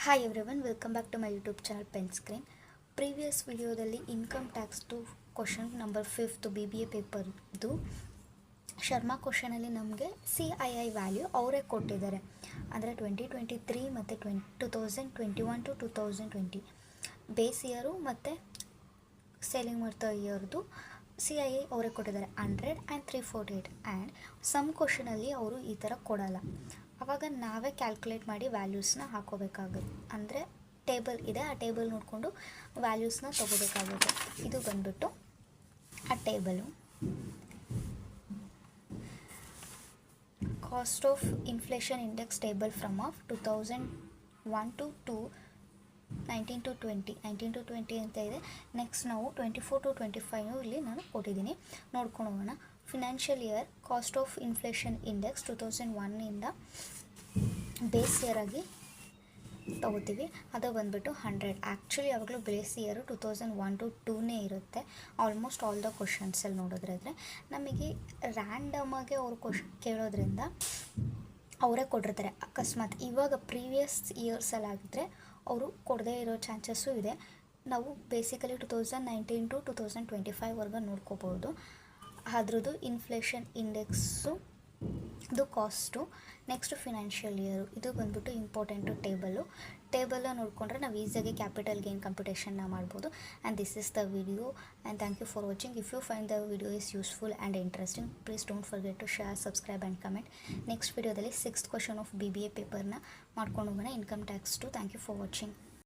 Hi everyone, welcome back to my YouTube channel pen screen. Previous ವಿಡಿಯೋದಲ್ಲಿ income ಟ್ಯಾಕ್ಸ್ದು question number 5 B B A ಪೇಪರ್ದು ಶರ್ಮಾ ಕ್ವಶನಲ್ಲಿ ನಮಗೆ CII value ಅವರೇ ಕೊಟ್ಟಿದ್ದಾರೆ. ಅಂದರೆ 2023 ಮತ್ತು 2021 ಟು 2020 ಬೇಸ್ ಇಯರು ಮತ್ತು ಸೇಲಿಂಗ್ ಮಾಡ್ತಾ ಇಯರ್ದು CII ಅವರೇ ಕೊಟ್ಟಿದ್ದಾರೆ 100 ಆ್ಯಂಡ್ 348. ಆ್ಯಂಡ್ ಸಮ್ ಕ್ವಶನಲ್ಲಿ ಅವರು ಈ ಥರ ಕೊಡಲ್ಲ. ಆವಾಗ ನಾವೇ ಕ್ಯಾಲ್ಕುಲೇಟ್ ಮಾಡಿ ವ್ಯಾಲ್ಯೂಸ್ನ ಹಾಕೋಬೇಕಾಗುತ್ತೆ. ಅಂದರೆ ಟೇಬಲ್ ಇದೆ, ಆ ಟೇಬಲ್ ನೋಡಿಕೊಂಡು ವ್ಯಾಲ್ಯೂಸ್ನ ತೊಗೋಬೇಕಾಗುತ್ತೆ. ಇದು ಬಂದ್ಬಿಟ್ಟು ಆ table. Cost of inflation index table from of 2001 to 19 to 20 ಅಂತ ಇದೆ. ನೆಕ್ಸ್ಟ್ ನಾವು 24 ಟು 25 ಇಲ್ಲಿ ನಾನು ಕೊಟ್ಟಿದ್ದೀನಿ, ನೋಡ್ಕೊಂಡು ಹೋಗೋಣ. Financial year cost of inflation index 2001ಇಂದ ಬೇಸ್ ಇಯರ್ ಆಗಿ ತಗೋತೀವಿ. ಅದು ಬಂದುಬಿಟ್ಟು 100. ಆ್ಯಕ್ಚುಲಿ ಯಾವಾಗಲೂ ಬೇಸ್ ಇಯರು 2001 ಟು 2 ಇರುತ್ತೆ ಆಲ್ಮೋಸ್ಟ್ ಆಲ್ ದ ಕ್ವಶನ್ಸಲ್ಲಿ ನೋಡೋದ್ರಾದ್ರೆ. ನಮಗೆ ರ್ಯಾಂಡಮಾಗಿ ಅವರು ಕೇಳೋದ್ರಿಂದ ಅವರೇ ಕೊಟ್ಟಿರ್ತಾರೆ. ಅಕಸ್ಮಾತ್ ಇವಾಗ ಪ್ರೀವಿಯಸ್ ಇಯರ್ಸಲ್ಲಾಗಿದ್ದರೆ ಅವರು ಕೊಡದೇ ಇರೋ ಚಾನ್ಸಸ್ಸು ಇದೆ. ನಾವು ಬೇಸಿಕಲಿ 2019 ಟು 2025 ನೋಡ್ಕೋಬೋದು. ಅದ್ರದ್ದು ಇನ್ಫ್ಲೇಷನ್ ಇಂಡೆಕ್ಸು ಇದು ಕಾಸ್ಟು. ನೆಕ್ಸ್ಟು ಫಿನಾನ್ಷಿಯಲ್ ಇಯರು, ಇದು ಬಂದ್ಬಿಟ್ಟು ಇಂಪಾರ್ಟೆಂಟು ಟೇಬಲ್ಲ ನೋಡಿಕೊಂಡ್ರೆ ನಾವು ಈಸಿಯಾಗಿ ಕ್ಯಾಪಿಟಲ್ ಗೇನ್ ಕಂಪ್ಯೂಟೇಷನ್ನ ಮಾಡ್ಬೋದು. And this is the video and thank you for watching. If you find the video is useful and interesting, please don't forget to share, subscribe and comment. Next ವಿಡಿಯೋದಲ್ಲಿ 6th question of BBA ಪೇಪರ್ನ ಮಾಡ್ಕೊಂಡು ಹೋಗೋಣ, income tax two. Thank you for watching.